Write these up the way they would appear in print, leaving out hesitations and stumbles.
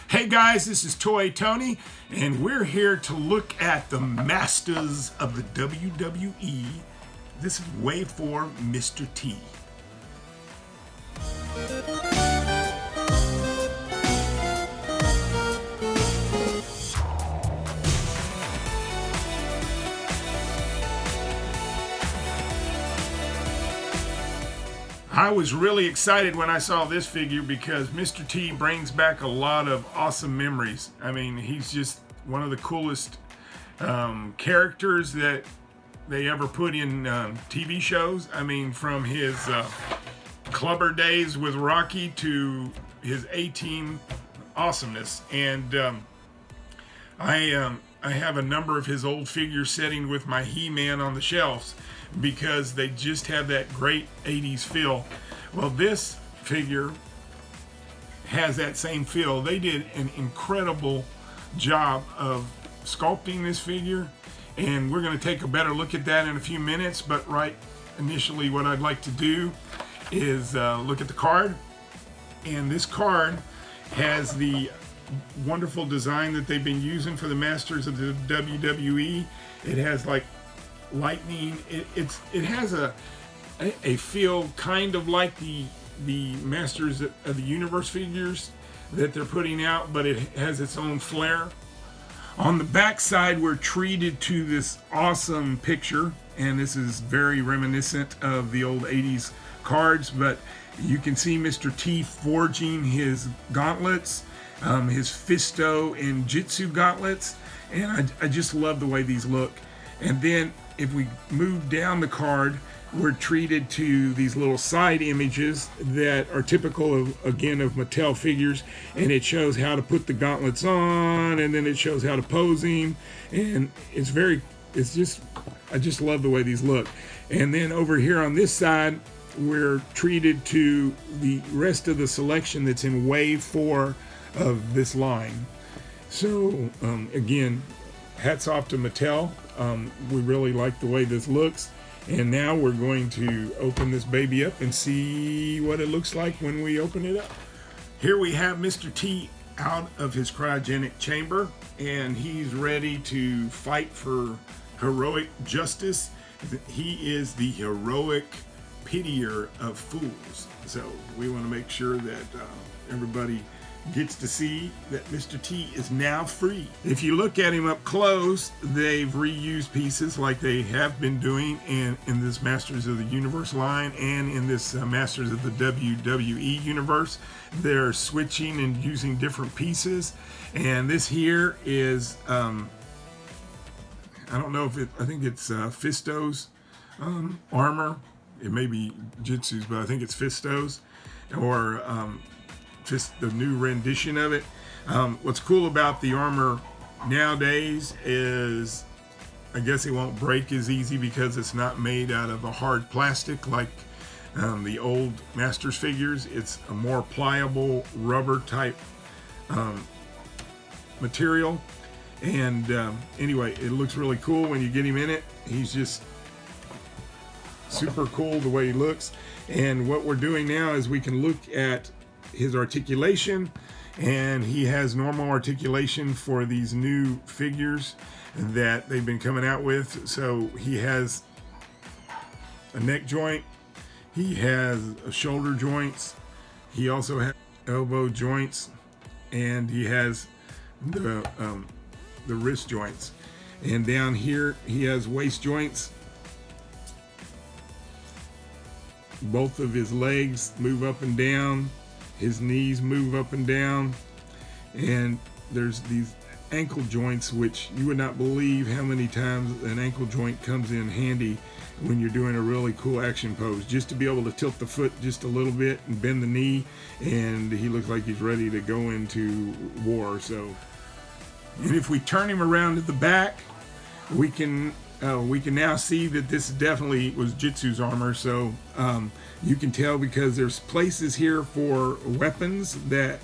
Hey guys, this is ToyTony, and we're here to look at the masters of the WWE. This is Wave 4 Mr. T. I was really excited when I saw this figure because Mr. T brings back a lot of awesome memories. I mean, he's just one of the coolest characters that they ever put in TV shows. I mean, from his clubber days with Rocky to his A-Team awesomeness. And I have a number of his old figures sitting with my He-Man on the shelves because they just have that great 80s feel. Well, this figure has that same feel. They did an incredible job of sculpting this figure, and we're going to take a better look at that in a few minutes. But right initially, what I'd like to do is look at the card. And this card has the wonderful design that they've been using for the Masters of the WWE. It has like lightning. It has a feel kind of like the Masters of the Universe figures that they're putting out, but it has its own flair. On the back side, we're treated to this awesome picture, and this is very reminiscent of the old 80s cards, but you can see Mr. T forging his gauntlets, his Fisto and Jitsu gauntlets, and I just love the way these look. And then if we move down the card, we're treated to these little side images that are typical of, again, of Mattel figures, and it shows how to put the gauntlets on, and then it shows how to pose him, and I just love the way these look. And then over here on this side, we're treated to the rest of the selection that's in Wave 4 of this line. So again, hats off to Mattel. We really like the way this looks. And now we're going to open this baby up and see what it looks like when we open it up. Here we have Mr. T out of his cryogenic chamber, and he's ready to fight for heroic justice. He is the heroic pitier of fools. So we want to make sure that everybody gets to see that Mr. T is now free. If you look at him up close, they've reused pieces like they have been doing in this Masters of the Universe line and in this Masters of the WWE Universe. They're switching and using different pieces. And this here is, I don't know if I think it's Fisto's armor. It may be Jitsu's, but I think it's Fisto's, or just the new rendition of it. What's cool about the armor nowadays is I guess it won't break as easy because it's not made out of a hard plastic like the old Masters figures. It's a more pliable rubber type material, and anyway, it looks really cool when you get him in it. He's just super cool the way he looks. And what we're doing now is we can look at his articulation, and he has normal articulation for these new figures that they've been coming out with. So he has a neck joint, he has a shoulder joints, he also has elbow joints, and he has the wrist joints. And down here he has waist joints. Both of his legs move up and down. His knees move up and down, and there's these ankle joints, which you would not believe how many times an ankle joint comes in handy when you're doing a really cool action pose. Just to be able to tilt the foot just a little bit and bend the knee, and he looks like he's ready to go into war. So, and if we turn him around to the back, we can now see that this definitely was Jitsu's armor. So you can tell because there's places here for weapons that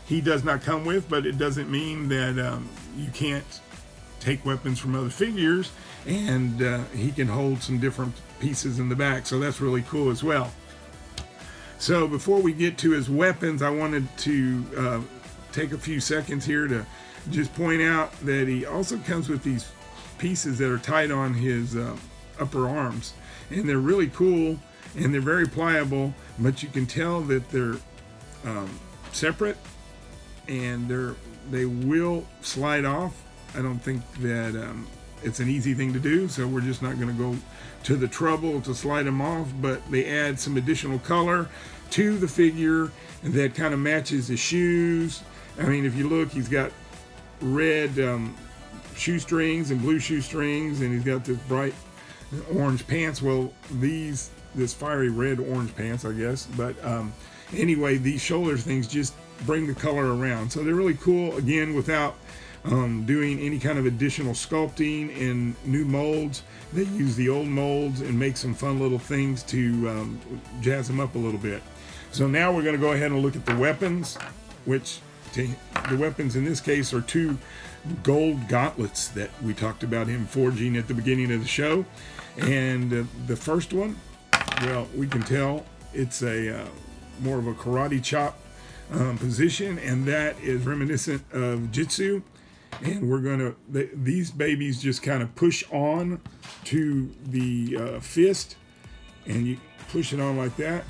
he does not come with, but it doesn't mean that you can't take weapons from other figures, and he can hold some different pieces in the back. So that's really cool as well. So before we get to his weapons, I wanted to take a few seconds here to just point out that he also comes with these pieces that are tied on his upper arms, and they're really cool and they're very pliable, but you can tell that they're separate, and they will slide off. I don't think that it's an easy thing to do, so we're just not going to go to the trouble to slide them off, but they add some additional color to the figure that kind of matches his shoes. I mean, if you look, he's got red shoestrings and blue shoestrings, and he's got this bright orange pants. Well, this fiery red orange pants, I guess. But anyway, these shoulder things just bring the color around, so they're really cool. Again, without doing any kind of additional sculpting in new molds. They use the old molds and make some fun little things to jazz them up a little bit. So now we're going to go ahead and look at the weapons, which the weapons in this case are 2 gold gauntlets that we talked about him forging at the beginning of the show. And the first one, well, we can tell it's a more of a karate chop position, and that is reminiscent of Jitsu. And we're gonna, these babies just kind of push on to the fist, and you push it on like that,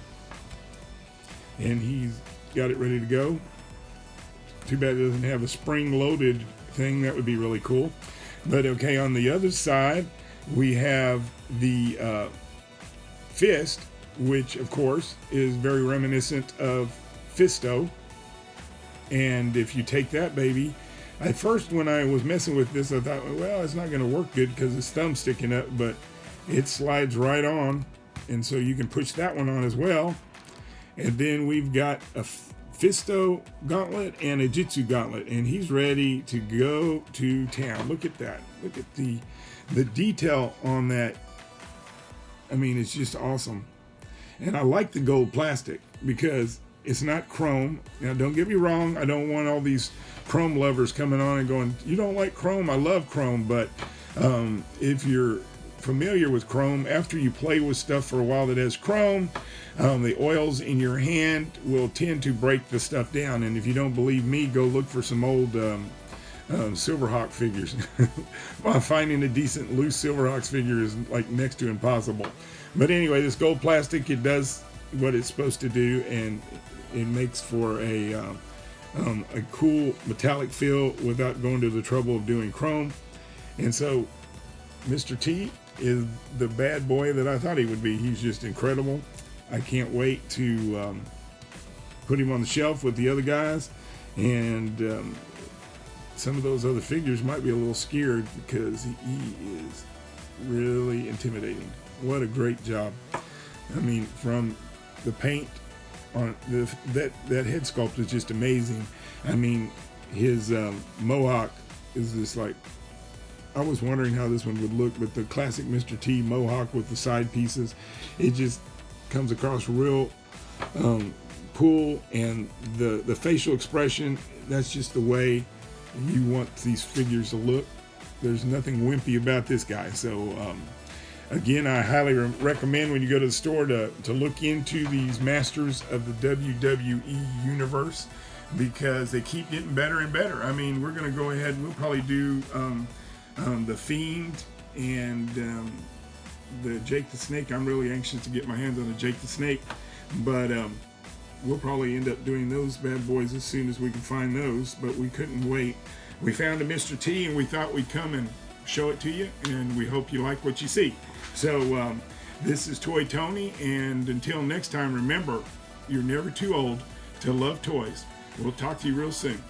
and he's got it ready to go. Too bad it doesn't have a spring-loaded thing. That would be really cool. But okay, on the other side, we have the fist, which of course is very reminiscent of Fisto. And if you take that baby, at first when I was messing with this, I thought, well, it's not going to work good because his thumb's sticking up, but it slides right on, and so you can push that one on as well. And then we've got a Fisto gauntlet and a Jitsu gauntlet, and he's ready to go to town. Look at that. Look at the detail on that. I mean, it's just awesome. And I like the gold plastic because it's not chrome. Now, don't get me wrong. I don't want all these chrome lovers coming on and going, you don't like chrome? I love chrome. But if you're familiar with chrome, after you play with stuff for a while that has chrome, the oils in your hand will tend to break the stuff down. And if you don't believe me, go look for some old Silverhawk figures. Well, finding a decent loose Silverhawks figure is like next to impossible. But anyway, this gold plastic, it does what it's supposed to do, and it makes for a cool metallic feel without going to the trouble of doing chrome. And so Mr. T is the bad boy that I thought he would be. He's just incredible. I can't wait to put him on the shelf with the other guys, and some of those other figures might be a little scared because he is really intimidating. What a great job. I mean, from the paint on that head sculpt is just amazing. I mean, his mohawk is just like, I was wondering how this one would look, but the classic Mr. T mohawk with the side pieces, it just comes across real cool. And the facial expression, that's just the way you want these figures to look. There's nothing wimpy about this guy. So again, I highly recommend when you go to the store to look into these masters of the WWE universe, because they keep getting better and better. I mean, we're going to go ahead, we'll probably do the Fiend and the Jake the Snake. I'm really anxious to get my hands on the Jake the Snake, but we'll probably end up doing those bad boys as soon as we can find those, but we couldn't wait. We found a Mr. T, and we thought we'd come and show it to you, and we hope you like what you see. So this is Toy Tony, and until next time, remember, you're never too old to love toys. We'll talk to you real soon.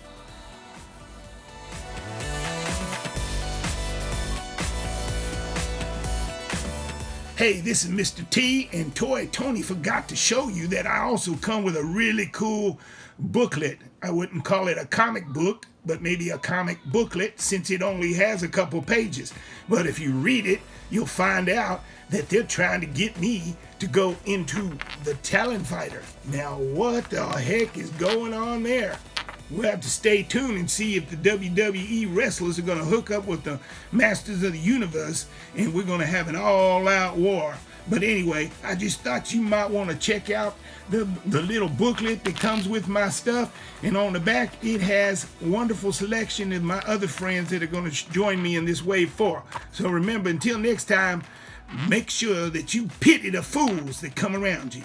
Hey, this is Mr. T, and Toy Tony forgot to show you that I also come with a really cool booklet. I wouldn't call it a comic book, but maybe a comic booklet, since it only has a couple pages. But if you read it, you'll find out that they're trying to get me to go into the Talent Fighter. Now, what the heck is going on there? We'll have to stay tuned and see if the WWE wrestlers are going to hook up with the Masters of the Universe, and we're going to have an all-out war. But anyway, I just thought you might want to check out the little booklet that comes with my stuff. And on the back, it has wonderful selection of my other friends that are going to join me in this Wave 4. So remember, until next time, make sure that you pity the fools that come around you.